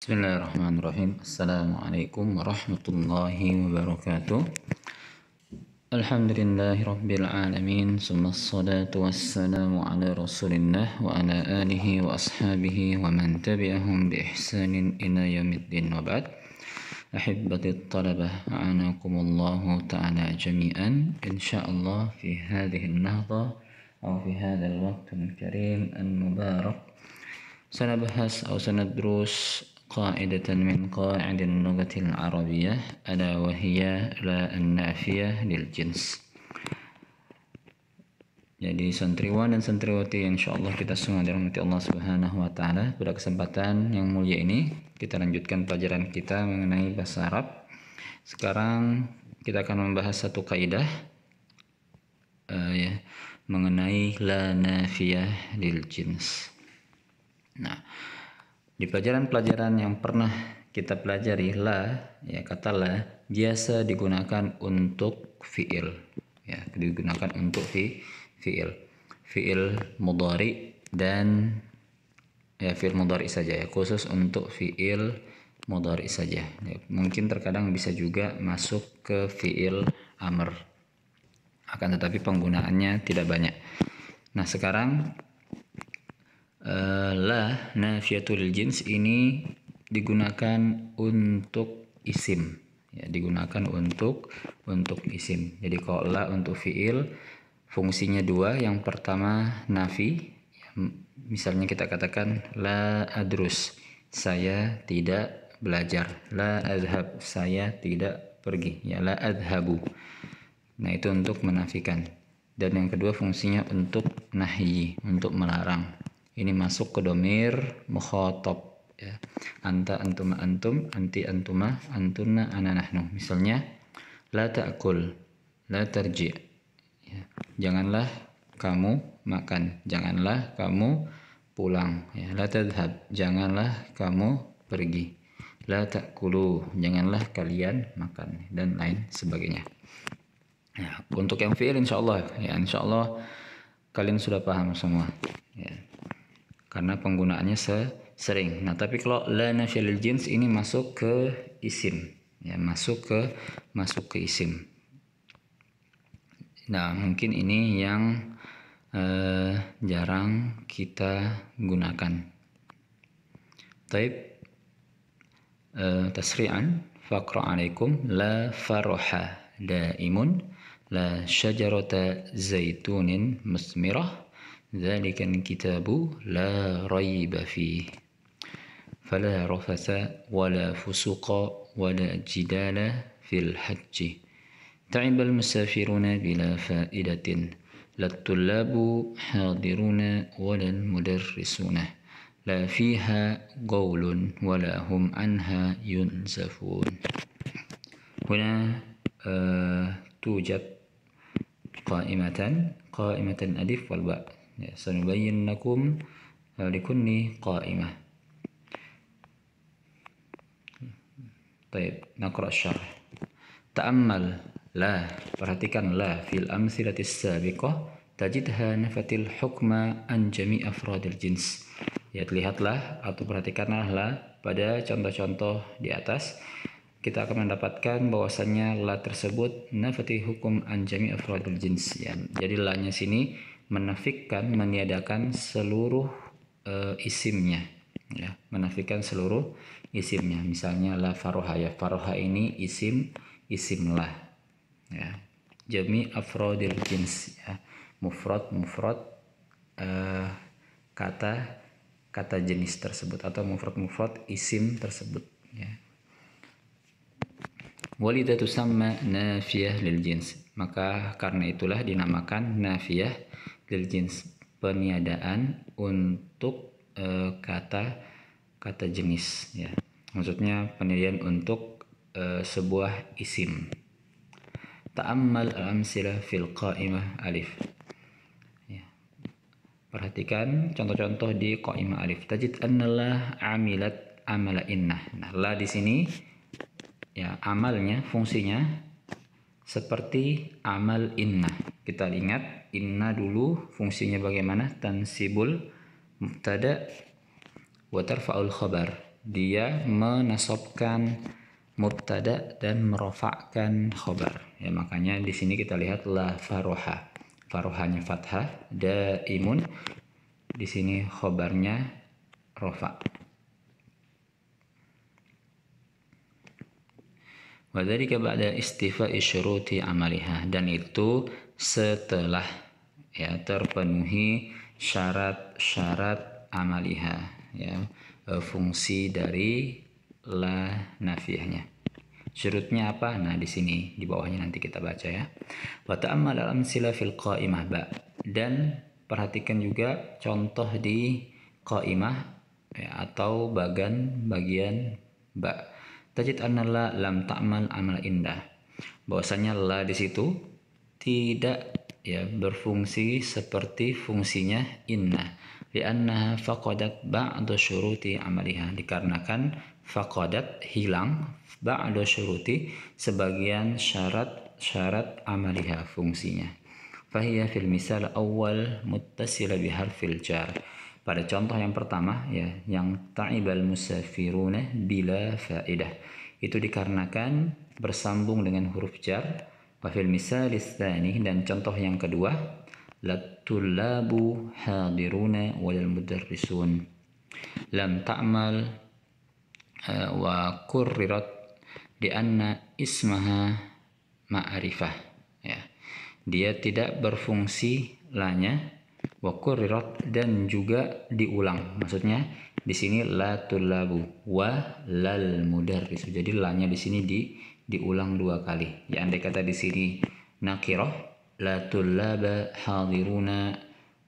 Bismillahirrahmanirrahim. Assalamualaikum warahmatullahi wabarakatuh. Alhamdulillahi rabbil alamin. Summa assalatu wassalamu ala rasulillah wa ala alihi wa ashabihi wa man tabi'ahum bi ihsanin ila yaumiddin wa ba'd. Ahibbati talabah, a'anakumullahu ta'ala jami'an. Insyaallah fi hadhihi an-nahdha aw fi hadha al-waqt al-karim al-mubarak sanabahas aw sanadrus قاعدة من قواعد اللغة العربية ألا وهي لا النافية للجنس. Jadi santriwan dan santriwati yang insyaallah kita semua dirahmati Allah Subhanahu wa taala, pada kesempatan yang mulia ini kita lanjutkan pelajaran kita mengenai bahasa Arab. Sekarang kita akan membahas satu kaidah mengenai la nafiyah lil jins. Nah, di pelajaran-pelajaran yang pernah kita pelajari, kata la biasa digunakan untuk fiil, digunakan untuk fiil mudhari dan fiil mudhari saja, khusus untuk fiil mudhari saja. Mungkin terkadang bisa juga masuk ke fiil amr, akan tetapi penggunaannya tidak banyak. Nah, sekarang la nafiyatul jins ini digunakan untuk isim, digunakan untuk isim. Jadi kalau la untuk fiil fungsinya dua. Yang pertama nafi, misalnya kita katakan la adrus, saya tidak belajar. La adhab, saya tidak pergi. La adhabu. Nah, itu untuk menafikan. Dan yang kedua fungsinya untuk nahyi, untuk melarang. Ini masuk ke dhamir mukhatab, anta, antuma, antum, anti, antuma, antunna, ana, nahnu. Misalnya la ta'kul, la tarji', janganlah kamu makan, janganlah kamu pulang. La tadhhab, janganlah kamu pergi. La ta'kulu, janganlah kalian makan, dan lain sebagainya. Untuk yang fi'il insyaallah kalian sudah paham semua, karena penggunaannya sering. Nah, tapi kalau la nafiyah lil jins ini masuk ke isim, masuk ke isim. Nah, mungkin ini yang jarang kita gunakan. Taib, tasri'an faqra alaikum la faraha daimun la syajarata zaitunin musmirah ذلك الكتاب لا ريب فيه فلا رفث ولا فسوق ولا جدال في الحج تعب المسافرون بلا فائدة لا الطلاب حاضرون ولا المدرسون لا فيها قول ولا هم عنها ينزفون. هنا توجد قائمة الألف والباء. سنبين لكم لكل قائمة. طيب, نقرأ الشرح. تأمل لا, perhatikan la fil amsilatis sabiqah tajidha nafatil hukma an jami' afradil jins. Lihatlah atau perhatikanlah la pada contoh-contoh di atas, kita akan mendapatkan bahwasannya la tersebut nafati hukum an jami' afradil jins. Jadi la-nya sini menafikan, meniadakan seluruh isimnya, menafikan seluruh isimnya. Misalnya la faroha, faroha ini isim la, jami afrodil jins, mufrad kata jenis tersebut, atau mufrad isim tersebut. Walidha tusamma nafiyah lil jins, maka karena itulah dinamakan nafiyah lil jins, peniadaan untuk kata jenis, maksudnya peniadaan untuk sebuah isim. Ta'ammal al-amsila fil qa'imah alif, perhatikan contoh-contoh di qa'imah alif. Tajid annalah amilat amala inna. Nah, la di sini amalnya, fungsinya seperti amal inna. Kita ingat inna dulu fungsinya bagaimana? Tansibul mubtada wa tarfa'ul khabar. dia menasabkan mubtada dan merofakkan khobar. Ya, makanya di sini kita lihat la faroha. Farohanya fathah, daimun. Di sini khobarnya rofa. Wa dzalika ba'da istifa'i syuruti amaliha, dan itu setelah ya terpenuhi syarat-syarat amaliha, ya fungsi dari la nafiyahnya. Syurutnya apa? Nah, di sini di bawahnya nanti kita baca ya. Wa ta'ammal al-amsila fil qa'imah ba. Dan perhatikan juga contoh di qa'imah ya, atau bagian ba. Tajid anna la lam ta'mal amal indah. Bahwasanya la di situ tidak ya berfungsi seperti fungsinya inna. Li'annaha faqadat ba'da syuruti amaliha. Dikarenakan faqadat hilang ba'da syuruti sebagian syarat amaliha fungsinya. Fahiya fil misal awal muttasila biharfil jar. Pada contoh yang pertama ya, yang ta'ibal musafiruna bila faedah, itu dikarenakan bersambung dengan huruf jar. Wa fil misalis tsani, dan contoh yang kedua, lattullabu hadiruna wal mudarrisun lam ta'mal wa kurrirat di anna ismaha ma'rifah ya. Dia tidak berfungsi lanya, wa kurrirat, dan juga diulang. Maksudnya di sini la tullabu wa lal mudarrisu. Jadi lanya di sini diulang dua kali. Ya, andai kata di sini nakirah, la tullaba hadiruna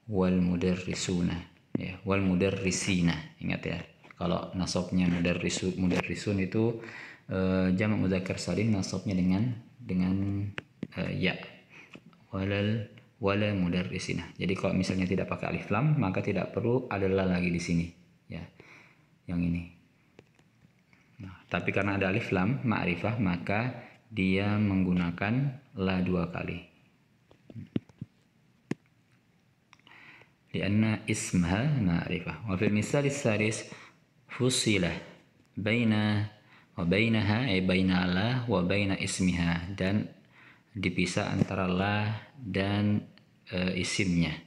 wal mudarrisuna ya, wal mudarrisina. Ingat ya, kalau nasabnya mudarrisun itu jamak mudzakkar salim, nasabnya dengan ya, wala mudarrisina. Jadi kalau misalnya tidak pakai alif lam, maka tidak perlu ada la lagi di sini ya, yang ini. Nah, tapi karena ada alif lam ma'rifah, maka dia menggunakan la dua kali. Lianna ismaha ma'rifah. Wa fil misal salis fusilah baina wa bainaha ay baina la wa baina ismiha, dan dipisah antara la dan isimnya.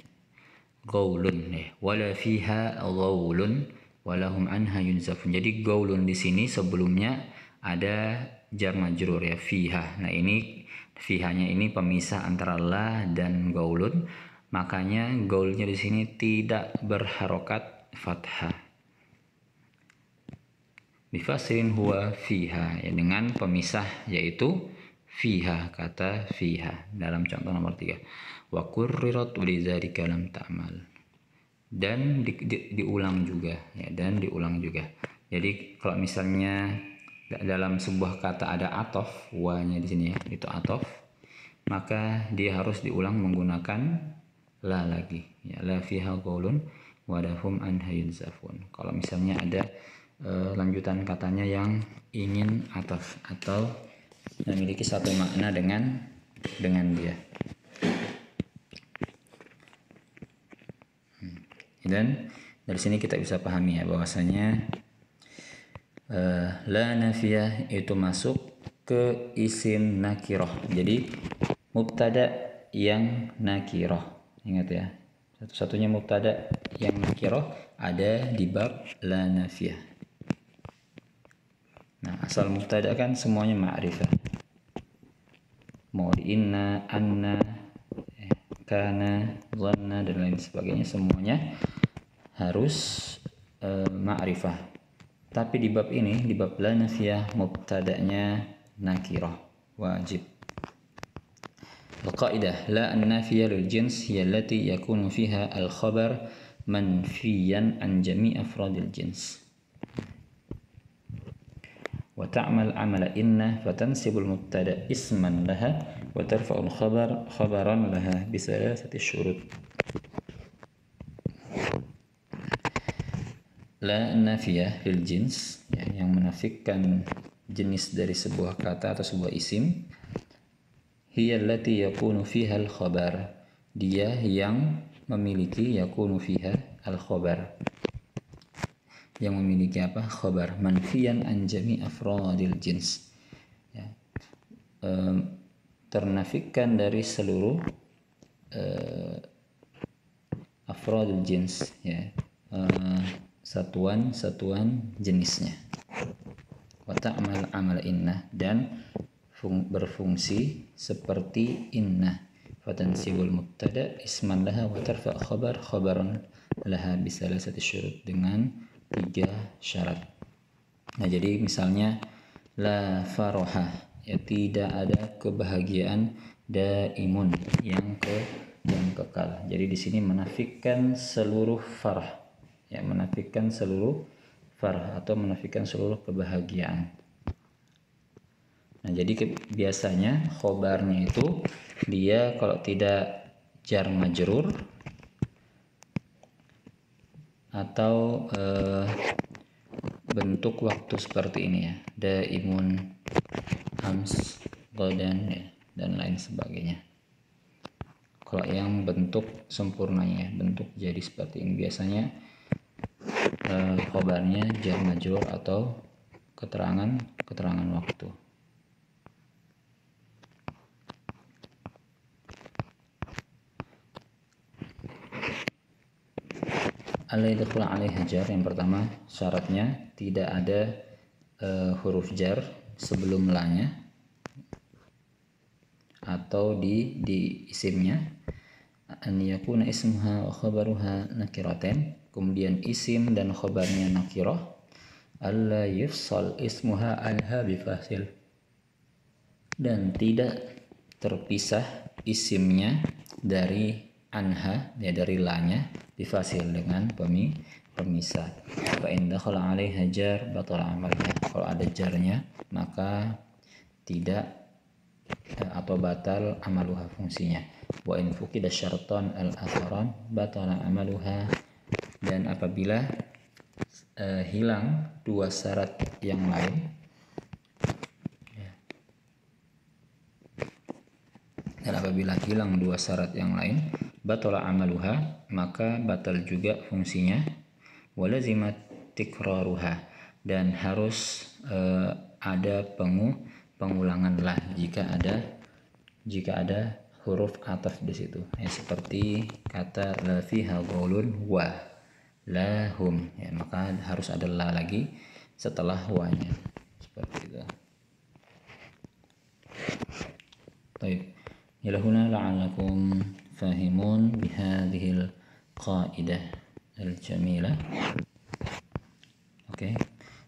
Gaulun wala fiha gaulun walahum anha yunzafun. Jadi gaulun di sini sebelumnya ada jar majrur ya, fiha. Nah, ini fihanya ini pemisah antara la dan gaulun, makanya gaulnya di sini tidak berharokat fathah. Bifasrin huwa fiha ya, dengan pemisah yaitu fiha, kata fiha dalam contoh nomor 3. Wa kurrirat lidzalika lam ta'mal, dan diulang juga ya, dan diulang juga. Jadi kalau misalnya dalam sebuah kata ada atof, wa-nya di sini ya, itu atof, maka dia harus diulang menggunakan la lagi ya, la fiha qaulun wa lahum anha yunzafun. Kalau misalnya ada lanjutan katanya yang ingin atof atau memiliki satu makna dengan dia. Dan dari sini kita bisa pahami ya, bahwasanya la nafiyah itu masuk ke isim nakirah. Jadi mubtada yang nakirah, ingat ya, satu-satunya mubtada yang nakirah ada di bab la nafiyah. Nah, asal mubtada kan semuanya ma'rifah. Mau di inna, anna, kana, dhanna, dan lain sebagainya, semuanya harus ma'rifah. Tapi di bab ini, di bab la nafiyah, mubtada'nya nakirah, wajib. Al-qaidah la an-nafiyah lil jins hiya allati yakunu fiha al-khabar manfiyan an jami' afradil jins. Wa ta'mal amala inna fatansibul mubtada isman laha wa tarfa'ul khabar khabaran laha bisalasati syurut. La nafiyah fil jins ya, yang menafikan jenis dari sebuah kata atau sebuah isim, hiya allati yakunu fiha al khabar, dia yang memiliki yakunu fiha al khabar. yang memiliki apa? Khabar manfiyan an jami' afradil jins. Ya. Ternafikan dari seluruh afradil jins, ya. Satuan-satuan jenisnya. Wa ta'mal amal inna, dan berfungsi seperti inna. Fatansibul mubtada isman laha wa tarfa khabaran laha bisalasati syurut, dengan 3 syarat. Nah, jadi misalnya la faroha, ya tidak ada kebahagiaan, daimun yang kekal. Jadi di sini menafikan seluruh farah, ya, menafikan seluruh farah atau menafikan seluruh kebahagiaan. Nah, jadi biasanya khobarnya itu dia kalau tidak jar majrur atau bentuk waktu seperti ini, ya, daimun, ams, godan, ya, dan lain sebagainya. Kalau yang bentuk sempurnanya, bentuk jadi seperti ini, biasanya khobarnya jar majrur atau keterangan waktu. Al-yadkhul alaiha jar, yang pertama syaratnya tidak ada huruf jar sebelum lanya atau di isimnya. An yakuna ismuha wa khabaruha nakiraten, kemudian isim dan khabarnya nakirah. Alla yufsal ismuha anha bifasil, dan tidak terpisah isimnya dari anha, ya, dari lanya, bifasil, dengan pemisah. Fa in dakhala 'alaiha jar batala 'amalha, kalau ada jarnya maka tidak atau batal amaluha, fungsinya. Wa in fuqida syartan al-atharan batala amaluha, dan apabila hilang 2 syarat yang lain, dan apabila hilang 2 syarat yang lain, batala amaluha, maka batal juga fungsinya. Walazimat tikraruha, dan harus ada pengulangan lah jika ada huruf ataf di situ, ya, seperti kata la fiha qaulun wa lahum, ya, maka harus ada la lagi setelah wa-nya, seperti itu. Baik. Ila huna la'allakum fahimun bihadhil qaidah al-jamilah. Oke,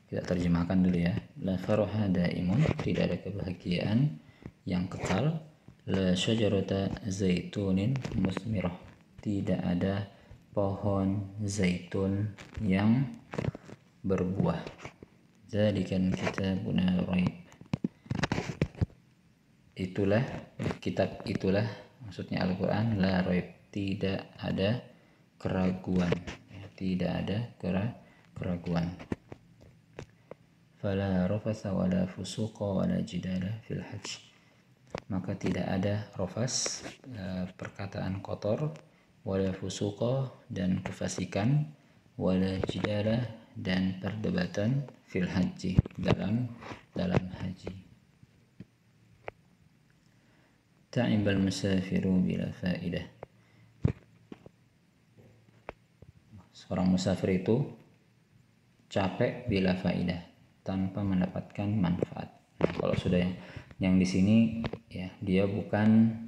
kita terjemahkan dulu, ya. La faraha daimun, tidak ada kebahagiaan yang kekal. La syajarata zaitunin musmirah, tidak ada pohon zaitun yang berbuah. Dzalikan kitabuna raib, itulah kitab, itulah maksudnya Al-Quran, la raib, tidak ada keraguan, ya, tidak ada keraguan. Fala rafasa wala fusuqa wala jidala fil hajj, maka tidak ada rafas, perkataan kotor, wala fusuqa, dan kefasikan, wala jidala, dan perdebatan, fil haji, dalam haji. Ta'ibal musafiru bila faidah, seorang musafir itu capek bila faidah, tanpa mendapatkan manfaat. Nah, kalau sudah yang di sini, ya, dia bukan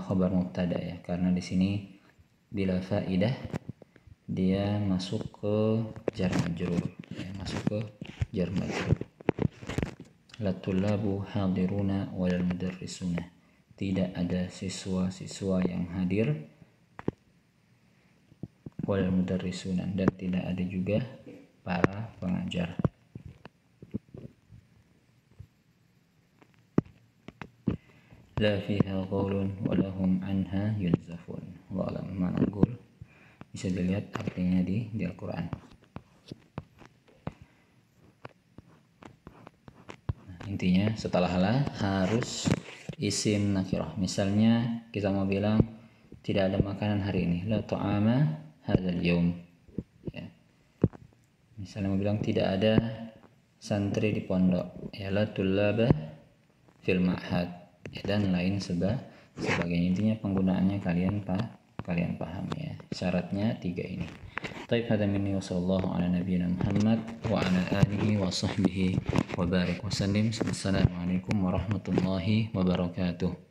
khabar mubtada, ya, karena di sini bila faidah dia masuk ke jar majrur, ya, masuk ke jar majrur. La tullabu hadiruna wal mudarrisuna, tidak ada siswa-siswa yang hadir, wal mudarrisuna, dan tidak ada juga para pengajar. La fiha qaulun wa lahum anha yunzafun. Wallah alam, manqul bisa dilihat artinya di Al-Quran. Nah, intinya setelah la harus isim nakirah. Misalnya kita mau bilang tidak ada makanan hari ini, la ta'ama hadzal yaum, ya. Misalnya mau bilang tidak ada santri di pondok, ya la tullaba fil ma'had, ya, dan lain sebagainya. Intinya penggunaannya kalian paham ya. Syaratnya 3 ini. Taib hada minni wa sallallahu ala nabiyyina Muhammad wa ala alihi wa sahbihi wa barik wa sallim. Assalamualaikum warahmatullahi wabarakatuh.